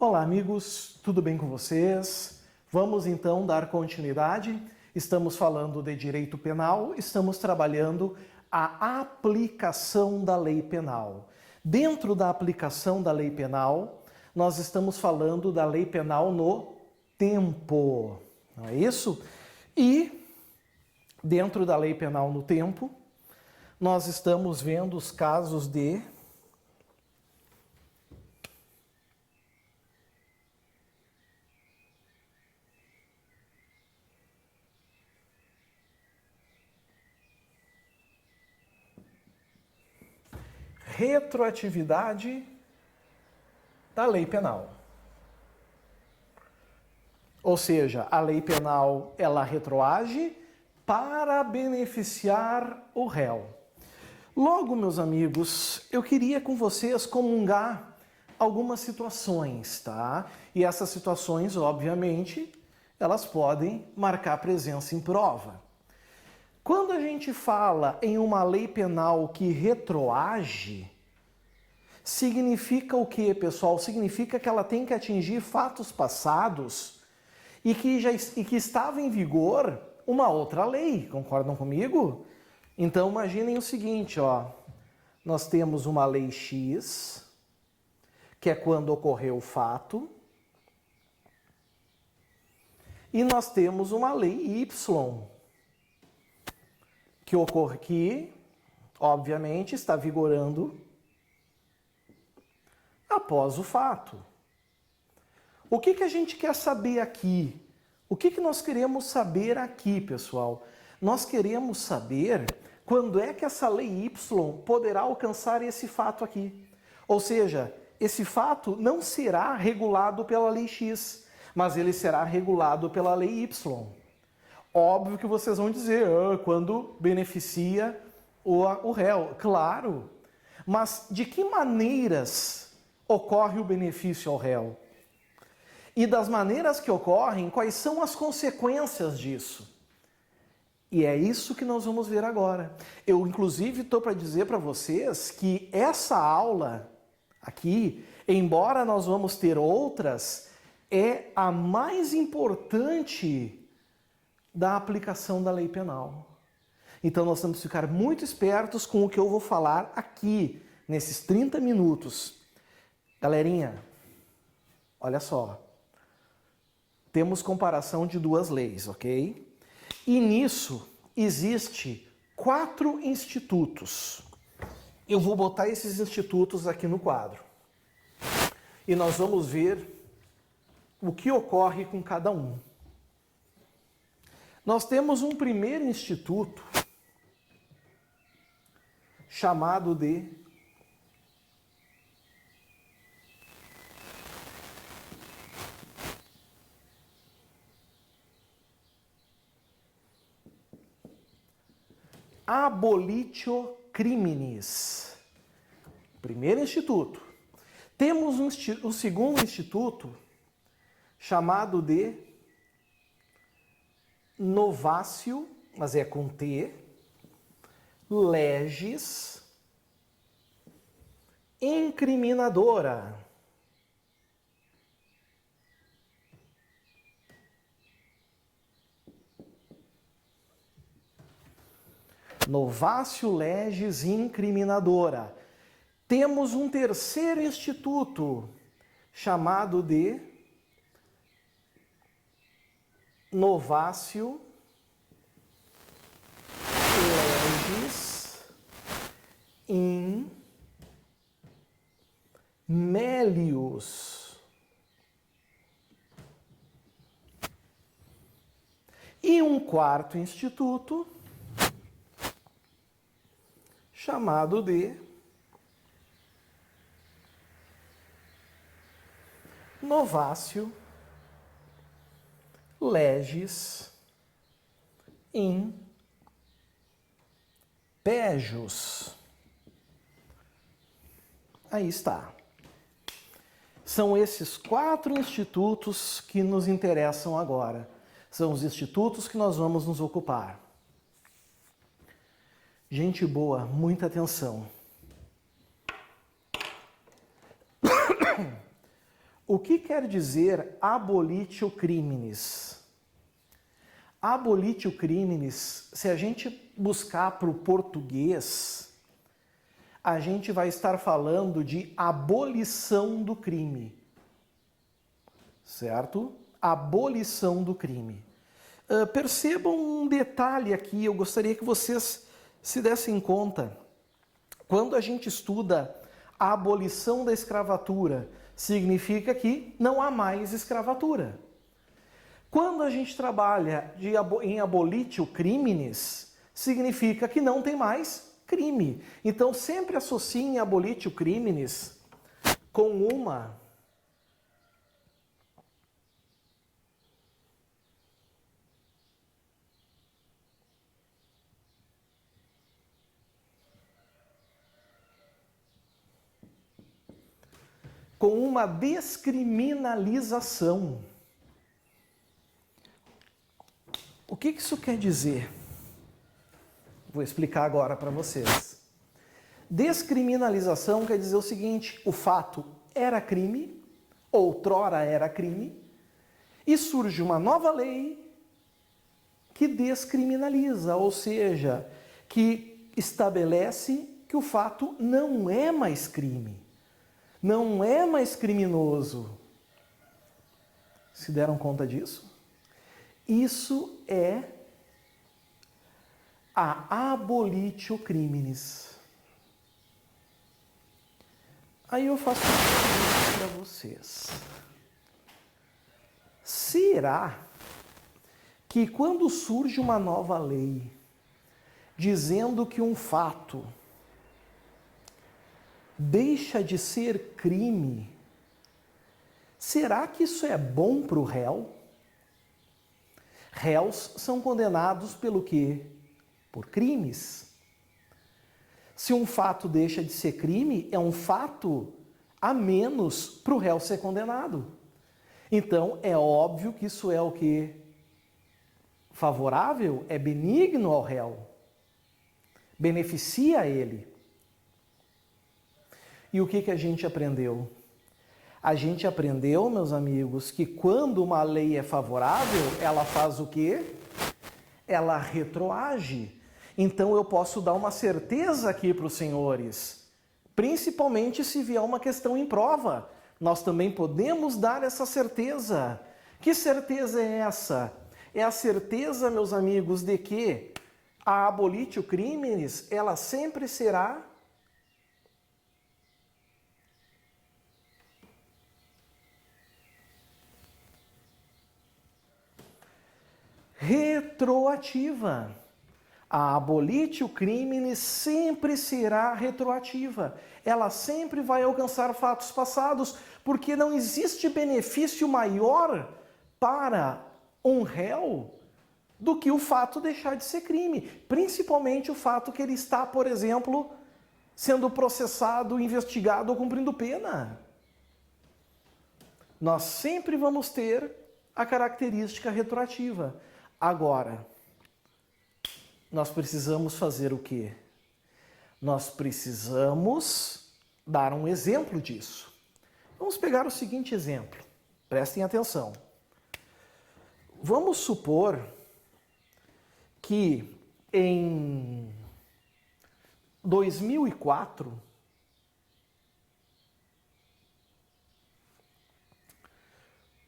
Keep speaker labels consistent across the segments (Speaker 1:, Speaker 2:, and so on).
Speaker 1: Olá, amigos, tudo bem com vocês? Vamos então dar continuidade. Estamos falando de direito penal, estamos trabalhando a aplicação da lei penal. Dentro da aplicação da lei penal, nós estamos falando da lei penal no tempo, não é isso? E dentro da lei penal no tempo, nós estamos vendo os casos de retroatividade da lei penal. Ou seja, a lei penal, ela retroage para beneficiar o réu. Logo, meus amigos, eu queria com vocês comungar algumas situações, tá? E essas situações, obviamente, elas podem marcar presença em prova. Quando a gente fala em uma lei penal que retroage, significa o quê, pessoal? Significa que ela tem que atingir fatos passados e que estava em vigor uma outra lei, concordam comigo? Então imaginem o seguinte, ó, nós temos uma lei X, que é quando ocorreu o fato, e nós temos uma lei Y, que obviamente está vigorando após o fato. O que a gente quer saber aqui? O que nós queremos saber aqui, pessoal? Nós queremos saber quando é que essa lei Y poderá alcançar esse fato aqui. Ou seja, esse fato não será regulado pela lei X, mas ele será regulado pela lei Y. Óbvio que vocês vão dizer, quando beneficia o réu. Claro, mas de que maneiras ocorre o benefício ao réu? E das maneiras que ocorrem, quais são as consequências disso? E é isso que nós vamos ver agora. Eu, inclusive, estou para dizer para vocês que essa aula aqui, embora nós vamos ter outras, é a mais importante da aplicação da lei penal. Então nós temos que ficar muito espertos com o que eu vou falar aqui, nesses 30 minutos. Galerinha, olha só. Temos comparação de duas leis, ok? E nisso existe 4 institutos. Eu vou botar esses institutos aqui no quadro. E nós vamos ver o que ocorre com cada um. Nós temos um primeiro instituto chamado de abolitio criminis. Primeiro instituto. Temos um segundo instituto chamado de novatio, mas é com T, legis incriminadora. Novatio legis incriminadora. Temos um terceiro instituto chamado de novatio legis in melius. E um quarto instituto chamado de novatio legis in pejus. Aí está. São esses 4 institutos que nos interessam agora. São os institutos que nós vamos nos ocupar. Gente boa, muita atenção. O que quer dizer abolitio criminis? Abolitio criminis, se a gente buscar para o português, a gente vai estar falando de abolição do crime. Certo? Abolição do crime. Percebam um detalhe aqui, eu gostaria que vocês se dessem conta. Quando a gente estuda a abolição da escravatura, significa que não há mais escravatura. Quando a gente trabalha em abolitio criminis, significa que não tem mais crime. Então sempre associem abolitio criminis com uma descriminalização. O que isso quer dizer? Vou explicar agora para vocês. Descriminalização quer dizer o seguinte: o fato era crime, outrora era crime, e surge uma nova lei que descriminaliza, ou seja, que estabelece que o fato não é mais crime, não é mais criminoso. Se deram conta disso? Isso é a abolitio criminis. Aí eu faço uma pergunta para vocês. Será que quando surge uma nova lei dizendo que um fato deixa de ser crime, será que isso é bom para o réu? Réus são condenados pelo quê? Por crimes. Se um fato deixa de ser crime, é um fato a menos para o réu ser condenado. Então, é óbvio que isso é o quê? Favorável, é benigno ao réu. Beneficia ele. E o que a gente aprendeu? A gente aprendeu, meus amigos, que quando uma lei é favorável, ela faz o quê? Ela retroage. Então eu posso dar uma certeza aqui para os senhores, principalmente se vier uma questão em prova. Nós também podemos dar essa certeza. Que certeza é essa? É a certeza, meus amigos, de que a abolitio criminis, ela sempre será retroativa. A abolitio criminis sempre será retroativa. Ela sempre vai alcançar fatos passados, porque não existe benefício maior para um réu do que o fato deixar de ser crime. Principalmente o fato que ele está, por exemplo, sendo processado, investigado ou cumprindo pena. Nós sempre vamos ter a característica retroativa. Agora, nós precisamos fazer o quê? Nós precisamos dar um exemplo disso. Vamos pegar o seguinte exemplo. Prestem atenção. Vamos supor que em 2004,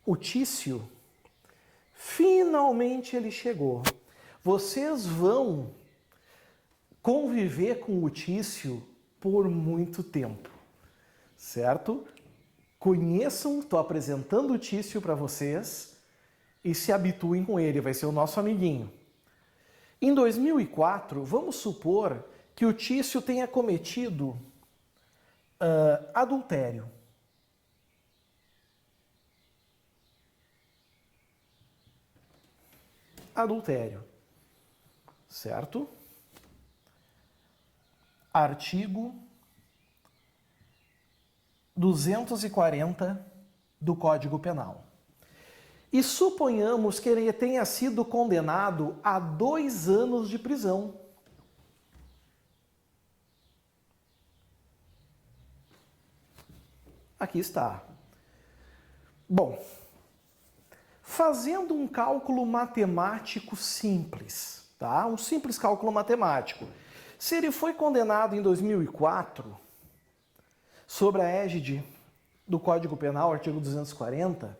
Speaker 1: o Tício, finalmente ele chegou. Vocês vão conviver com o Tício por muito tempo, certo? Conheçam, estou apresentando o Tício para vocês e se habituem com ele, vai ser o nosso amiguinho. Em 2004, vamos supor que o Tício tenha cometido adultério. Adultério. Certo? Artigo 240 do Código Penal. E suponhamos que ele tenha sido condenado a 2 anos de prisão. Aqui está. Bom, fazendo um cálculo matemático simples, tá? Um simples cálculo matemático. Se ele foi condenado em 2004, sob a égide do Código Penal, artigo 240,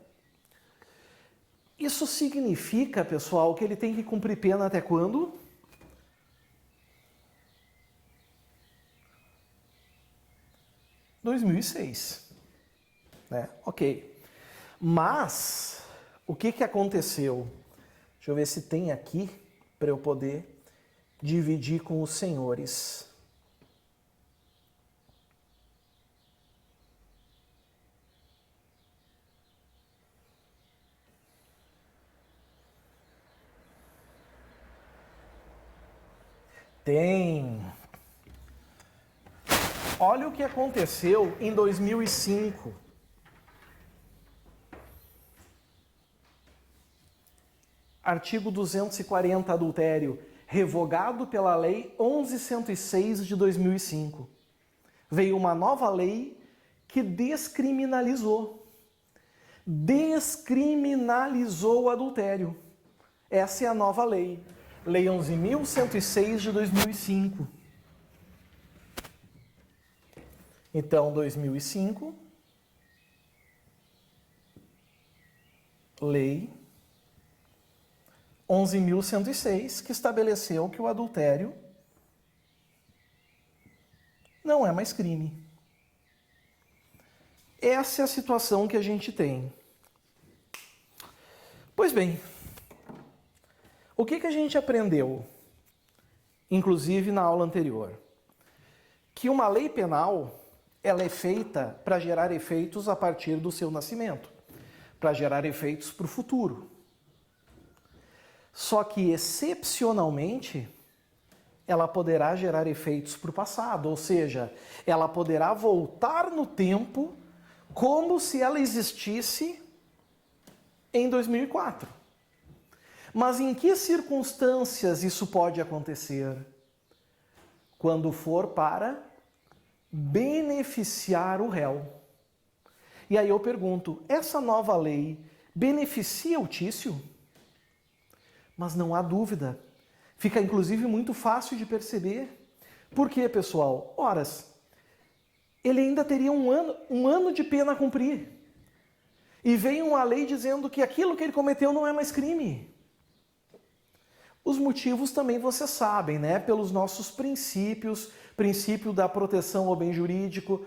Speaker 1: isso significa, pessoal, que ele tem que cumprir pena até quando? (2006), né? Ok. Mas, o que aconteceu? Deixa eu ver se tem aqui para eu poder dividir com os senhores. Tem. Olha o que aconteceu em 2005. Artigo 240, adultério, revogado pela Lei 11.106 de 2005. Veio uma nova lei que descriminalizou o adultério. Essa é a nova lei. Lei 11.106 de 2005. Então, 2005, Lei 11.106, que estabeleceu que o adultério não é mais crime. Essa é a situação que a gente tem. Pois bem, o que a gente aprendeu, inclusive na aula anterior? Que uma lei penal, ela é feita para gerar efeitos a partir do seu nascimento, para gerar efeitos para o futuro. Só que, excepcionalmente, ela poderá gerar efeitos para o passado, ou seja, ela poderá voltar no tempo como se ela existisse em 2004. Mas em que circunstâncias isso pode acontecer? Quando for para beneficiar o réu. E aí eu pergunto, essa nova lei beneficia o Tício? Mas não há dúvida. Fica inclusive muito fácil de perceber. Por quê, pessoal? Horas, ele ainda teria um ano de pena a cumprir. E vem uma lei dizendo que aquilo que ele cometeu não é mais crime. Os motivos também vocês sabem, né? Pelos nossos princípios, princípio da proteção ao bem jurídico.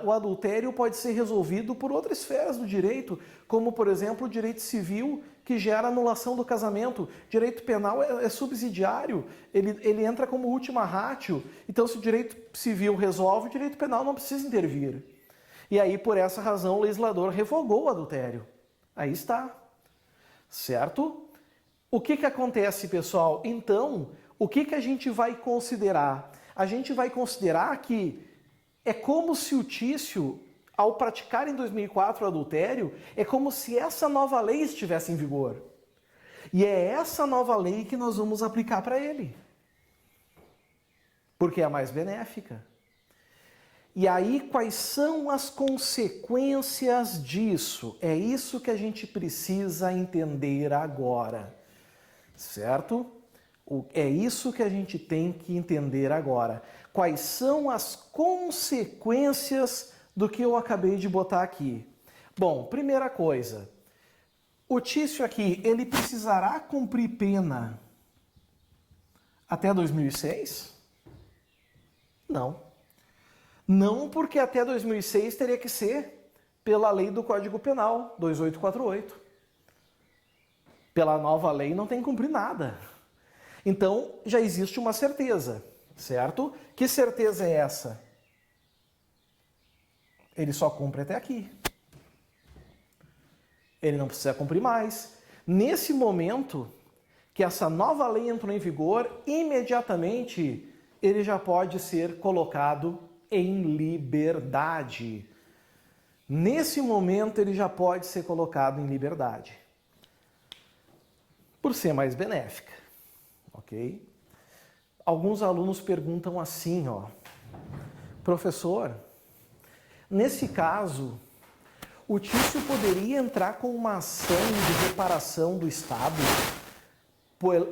Speaker 1: O adultério pode ser resolvido por outras esferas do direito, como, por exemplo, o direito civil, que gera anulação do casamento. Direito penal é subsidiário, ele entra como última ratio. Então, se o direito civil resolve, o direito penal não precisa intervir. E aí, por essa razão, o legislador revogou o adultério. Aí está. Certo? O que acontece, pessoal? Então, o que a gente vai considerar? A gente vai considerar que é como se o Tício, ao praticar em 2004 o adultério, é como se essa nova lei estivesse em vigor. E é essa nova lei que nós vamos aplicar para ele. Porque é a mais benéfica. E aí, quais são as consequências disso? É isso que a gente precisa entender agora. Certo? É isso que a gente tem que entender agora. Quais são as consequências do que eu acabei de botar aqui? Bom, primeira coisa, o Tício aqui, ele precisará cumprir pena até 2006? Não. Não, porque até 2006 teria que ser pela lei do Código Penal, 2848. Pela nova lei não tem que cumprir nada. Então, já existe uma certeza, certo? Que certeza é essa? Ele só cumpre até aqui. Ele não precisa cumprir mais. Nesse momento que essa nova lei entrou em vigor, imediatamente ele já pode ser colocado em liberdade. Nesse momento ele já pode ser colocado em liberdade. Por ser mais benéfica, ok? Alguns alunos perguntam assim, professor, nesse caso, o Tício poderia entrar com uma ação de reparação do Estado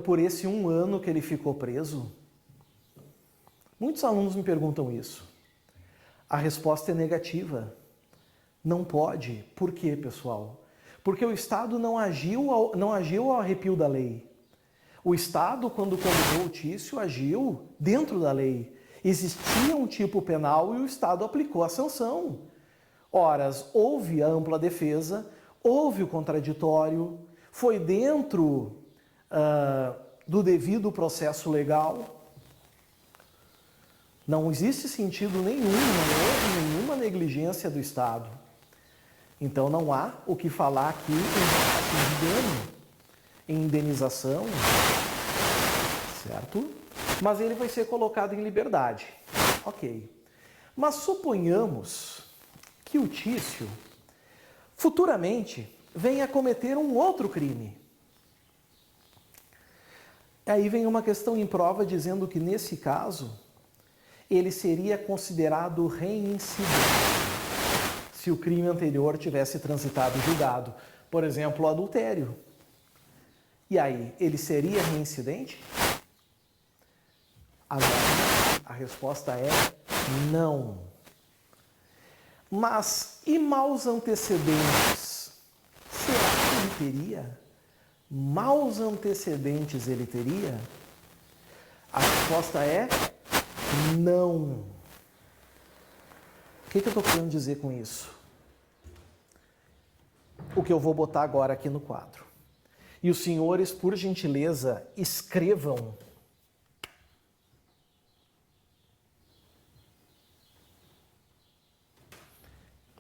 Speaker 1: por esse 1 ano que ele ficou preso? Muitos alunos me perguntam isso. A resposta é negativa. Não pode. Por quê, pessoal? Porque o Estado não agiu ao arrepio da lei. O Estado, quando condenou o Tício, agiu dentro da lei. Existia um tipo penal e o Estado aplicou a sanção. Ora, houve a ampla defesa, houve o contraditório, foi dentro do devido processo legal. Não existe sentido nenhum, não houve nenhuma negligência do Estado. Então não há o que falar aqui em dano, em indenização, certo? Mas ele vai ser colocado em liberdade. Ok. Mas suponhamos que o Tício futuramente venha a cometer um outro crime. Aí vem uma questão em prova dizendo que nesse caso ele seria considerado reincidente se o crime anterior tivesse transitado julgado. Por exemplo, o adultério. E aí, ele seria reincidente? A resposta é não. Mas e maus antecedentes? Será que ele teria? Maus antecedentes ele teria? A resposta é não. O que eu estou querendo dizer com isso? O que eu vou botar agora aqui no quadro. E os senhores, por gentileza, escrevam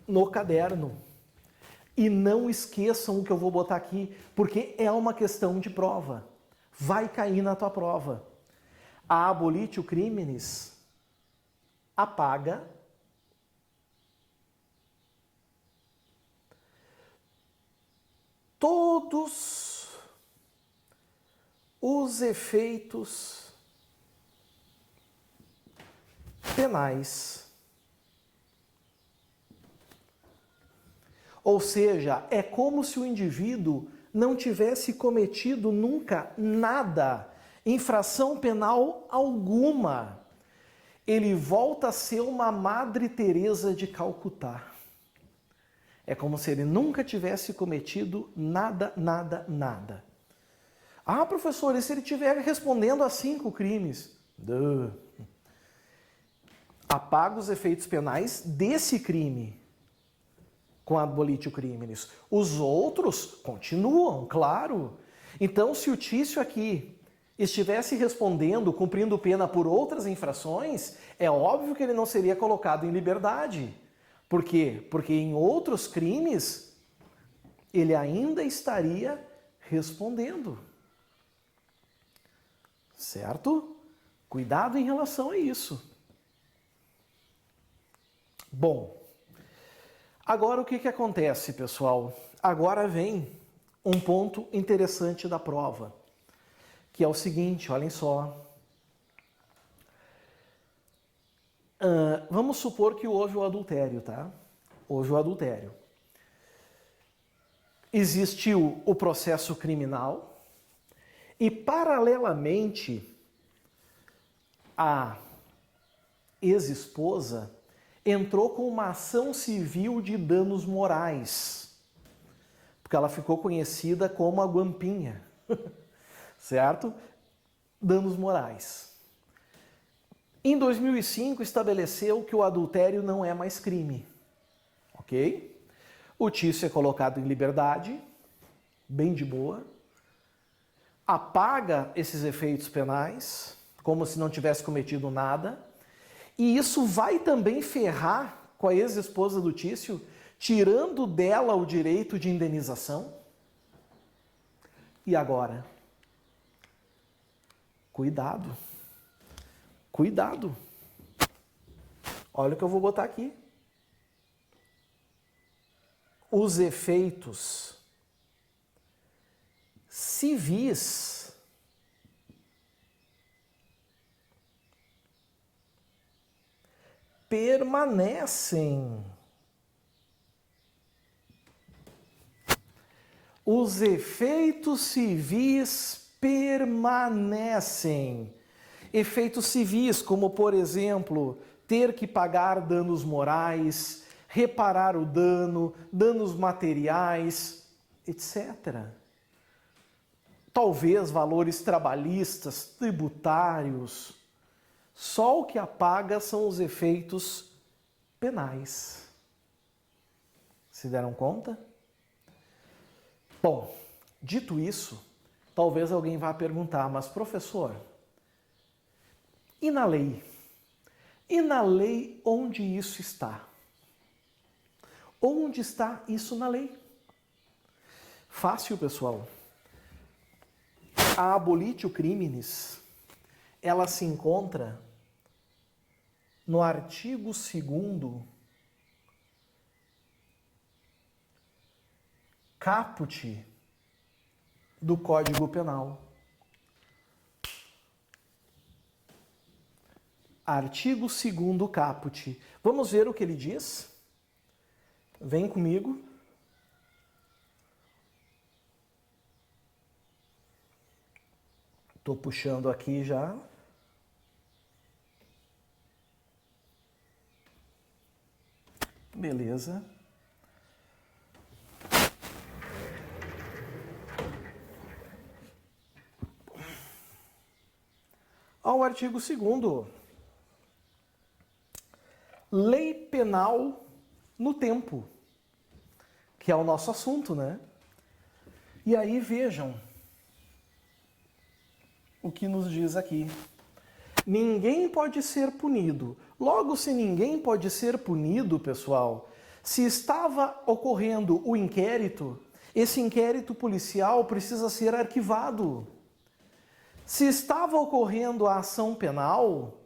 Speaker 1: no caderno. E não esqueçam o que eu vou botar aqui, porque é uma questão de prova. Vai cair na tua prova. A abolitio criminis apaga todos os efeitos penais. Ou seja, é como se o indivíduo não tivesse cometido nunca nada, infração penal alguma. Ele volta a ser uma Madre Teresa de Calcutá. É como se ele nunca tivesse cometido nada, nada, nada. Ah, professor, e se ele estiver respondendo a 5 crimes? Apaga os efeitos penais desse crime com a abolitio criminis. Os outros continuam, claro. Então, se o Tício aqui estivesse respondendo, cumprindo pena por outras infrações, é óbvio que ele não seria colocado em liberdade. Por quê? Porque em outros crimes ele ainda estaria respondendo. Certo? Cuidado em relação a isso. Bom, agora o que acontece, pessoal? Agora vem um ponto interessante da prova, que é o seguinte, olhem só. Vamos supor que houve o adultério, tá? Houve o adultério. Existiu o processo criminal e, paralelamente, a ex-esposa entrou com uma ação civil de danos morais, porque ela ficou conhecida como a Guampinha, certo? Danos morais. Em 2005, estabeleceu que o adultério não é mais crime, ok? O Tício é colocado em liberdade, bem de boa, apaga esses efeitos penais, como se não tivesse cometido nada, e isso vai também ferrar com a ex-esposa do Tício, tirando dela o direito de indenização. E agora? Cuidado. Cuidado. Olha o que eu vou botar aqui. Os efeitos civis permanecem. os efeitos civis permanecem. Efeitos civis, como por exemplo, ter que pagar danos morais, reparar o dano, danos materiais, etc. Talvez valores trabalhistas, tributários. Só o que apaga são os efeitos penais. Se deram conta? Bom, dito isso, talvez alguém vá perguntar, mas professor, e na lei? E na lei onde isso está? Onde está isso na lei? Fácil, pessoal. A abolitio criminis, ela se encontra no artigo 2º, caput do Código Penal. Artigo 2º caput. Vamos ver o que ele diz? Vem comigo. Estou puxando aqui já. Beleza. Ao artigo 2º. Lei penal no tempo, que é o nosso assunto, né? E aí vejam o que nos diz aqui. Ninguém pode ser punido. Logo, se ninguém pode ser punido, pessoal, se estava ocorrendo o inquérito, esse inquérito policial precisa ser arquivado. Se estava ocorrendo a ação penal,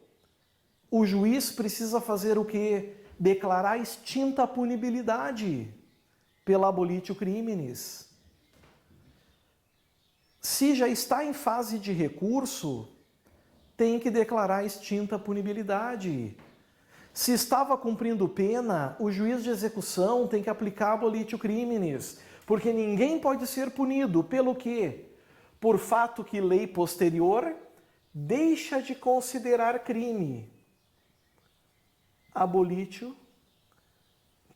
Speaker 1: o juiz precisa fazer o quê? Declarar extinta a punibilidade pela abolitio criminis. Se já está em fase de recurso, tem que declarar extinta a punibilidade. Se estava cumprindo pena, o juiz de execução tem que aplicar a abolitio criminis, porque ninguém pode ser punido pelo quê? Por fato que lei posterior deixa de considerar crime. Abolitio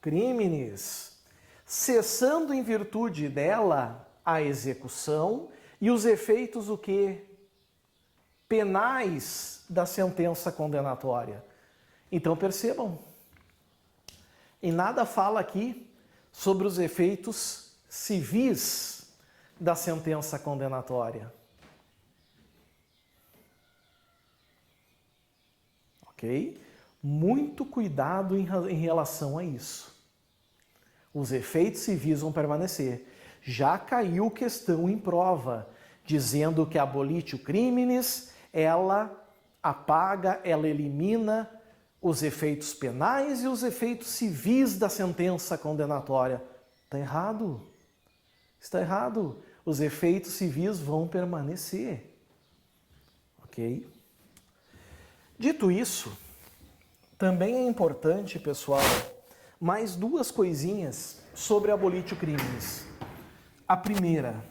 Speaker 1: criminis, cessando em virtude dela a execução e os efeitos o quê? Penais da sentença condenatória. Então percebam, em nada fala aqui sobre os efeitos civis da sentença condenatória. Ok? Muito cuidado em relação a isso. Os efeitos civis vão permanecer. Já caiu questão em prova, dizendo que a abolitio criminis, ela apaga, ela elimina os efeitos penais e os efeitos civis da sentença condenatória. Está errado. Está errado. Os efeitos civis vão permanecer. Ok? Dito isso, também é importante, pessoal, mais duas coisinhas sobre a abolitio criminis. A primeira,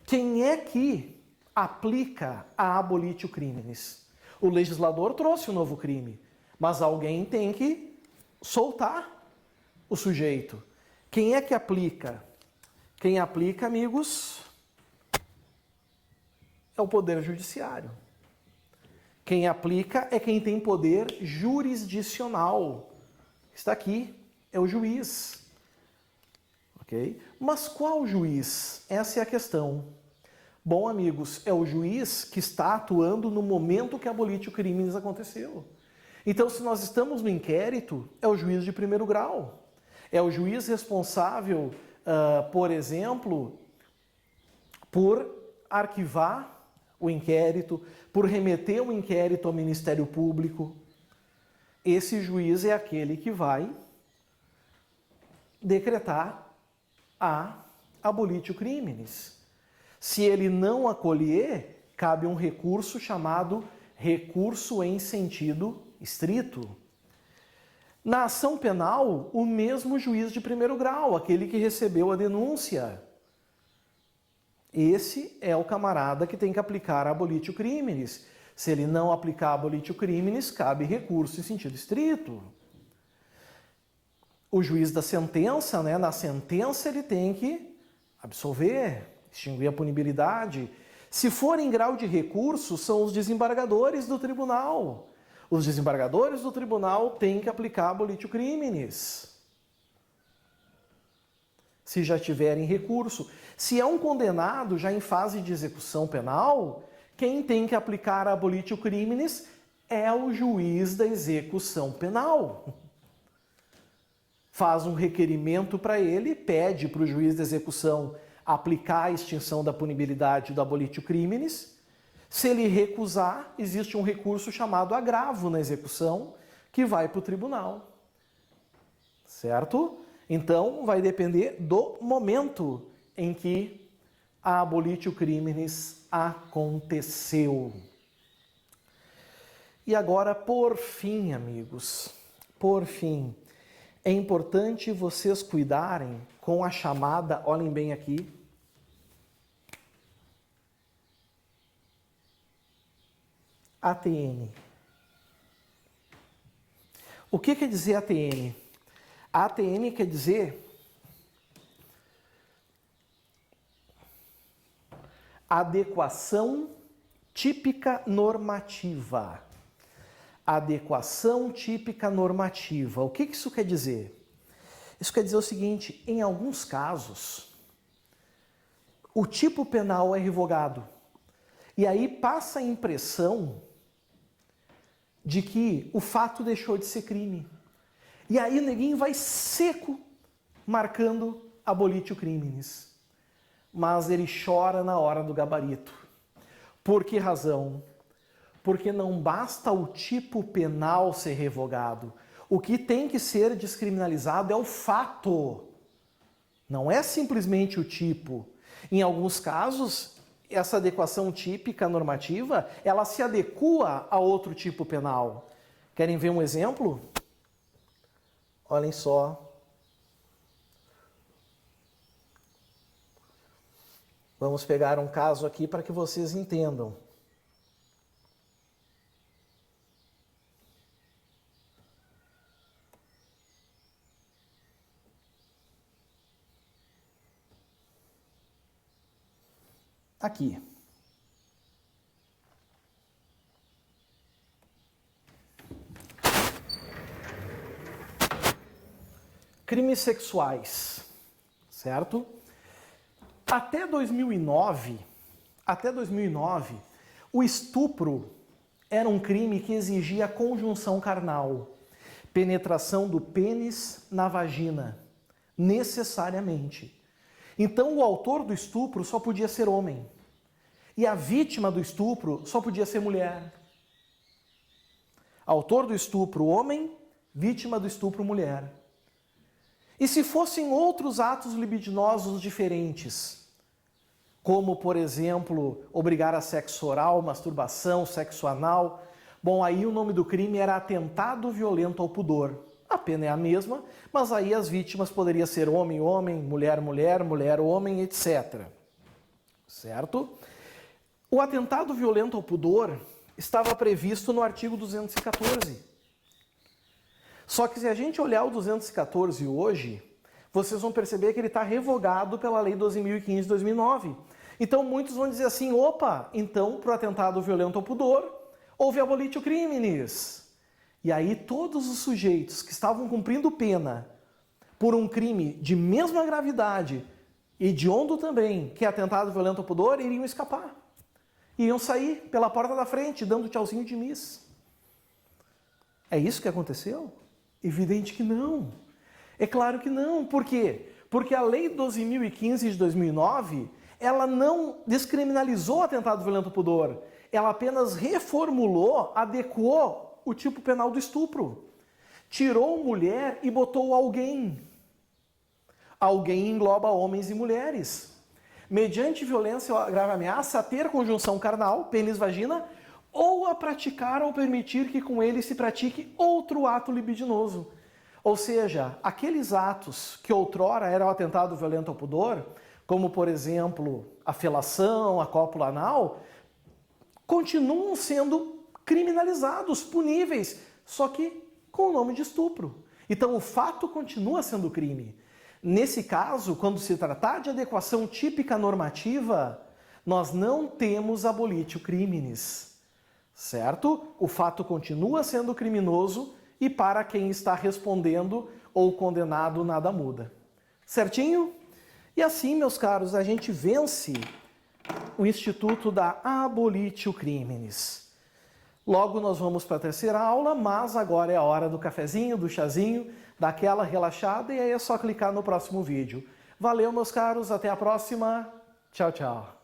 Speaker 1: quem é que aplica a abolitio criminis? O legislador trouxe o novo crime, mas alguém tem que soltar o sujeito. Quem é que aplica? Quem aplica, amigos, é o Poder Judiciário. Quem aplica é quem tem poder jurisdicional. Está aqui, é o juiz. Ok? Mas qual juiz? Essa é a questão. Bom, amigos, é o juiz que está atuando no momento que a abolitio criminis aconteceu. Então, se nós estamos no inquérito, é o juiz de primeiro grau. É o juiz responsável, por exemplo, por arquivar o inquérito, por remeter o inquérito ao Ministério Público. Esse juiz é aquele que vai decretar a abolitio criminis. Se ele não acolher, cabe um recurso chamado recurso em sentido estrito. Na ação penal, o mesmo juiz de primeiro grau, aquele que recebeu a denúncia. Esse é o camarada que tem que aplicar a abolitio criminis. Se ele não aplicar a abolitio criminis, cabe recurso em sentido estrito. O juiz da sentença, né, na sentença ele tem que absolver, extinguir a punibilidade. Se for em grau de recurso, são os desembargadores do tribunal. Os desembargadores do tribunal têm que aplicar a abolitio criminis. Se já tiverem recurso. Se é um condenado já em fase de execução penal, quem tem que aplicar a abolitio criminis é o juiz da execução penal. Faz um requerimento para ele, pede para o juiz da execução aplicar a extinção da punibilidade do abolitio criminis. Se ele recusar, existe um recurso chamado agravo na execução, que vai para o tribunal. Certo? Então, vai depender do momento em que a abolitio criminis aconteceu. E agora, por fim, amigos, por fim, é importante vocês cuidarem com a chamada, olhem bem aqui, ATN. O que quer dizer ATN? A ATN quer dizer adequação típica normativa. Adequação típica normativa. O que isso quer dizer? Isso quer dizer o seguinte, em alguns casos, o tipo penal é revogado. E aí passa a impressão de que o fato deixou de ser crime. E aí o neguinho vai seco marcando abolitio criminis. Mas ele chora na hora do gabarito. Por que razão? Porque não basta o tipo penal ser revogado. O que tem que ser descriminalizado é o fato. Não é simplesmente o tipo. Em alguns casos, essa adequação típica normativa, ela se adequa a outro tipo penal. Querem ver um exemplo? Olhem só. Vamos pegar um caso aqui para que vocês entendam. Aqui. Crimes sexuais, certo? Até 2009, o estupro era um crime que exigia conjunção carnal, penetração do pênis na vagina, necessariamente. Então o autor do estupro só podia ser homem. E a vítima do estupro só podia ser mulher. Autor do estupro, homem, vítima do estupro, mulher. E se fossem outros atos libidinosos diferentes, como, por exemplo, obrigar a sexo oral, masturbação, sexo anal, bom, aí o nome do crime era atentado violento ao pudor. A pena é a mesma, mas aí as vítimas poderiam ser homem, homem, mulher, mulher, mulher, homem, etc. Certo? O atentado violento ao pudor estava previsto no artigo 214. Só que se a gente olhar o 214 hoje, vocês vão perceber que ele está revogado pela Lei 12.015 de 2009. Então muitos vão dizer assim, opa, então para o atentado violento ao pudor, houve abolitio criminis. E aí todos os sujeitos que estavam cumprindo pena por um crime de mesma gravidade, hediondo também, que é atentado violento ao pudor, iriam escapar. Iriam sair pela porta da frente, dando tchauzinho de miss. É isso que aconteceu? Evidente que não. É claro que não. Por quê? Porque a Lei 12.015 de 2009, ela não descriminalizou o atentado violento ao pudor. Ela apenas reformulou, adequou o tipo penal do estupro. Tirou mulher e botou alguém. Alguém engloba homens e mulheres. Mediante violência ou grave ameaça a ter conjunção carnal, pênis, vagina, ou a praticar ou permitir que com ele se pratique outro ato libidinoso. Ou seja, aqueles atos que outrora eram atentado violento ao pudor, como por exemplo a felação, a cópula anal, continuam sendo criminalizados, puníveis, só que com o nome de estupro. Então o fato continua sendo crime. Nesse caso, quando se tratar de adequação típica normativa, nós não temos abolitio criminis, certo? O fato continua sendo criminoso e para quem está respondendo ou condenado nada muda. Certinho? E assim, meus caros, a gente vence o instituto da abolitio criminis. Logo nós vamos para a terceira aula, mas agora é a hora do cafezinho, do chazinho, daquela relaxada e aí é só clicar no próximo vídeo. Valeu, meus caros, até a próxima. Tchau, tchau.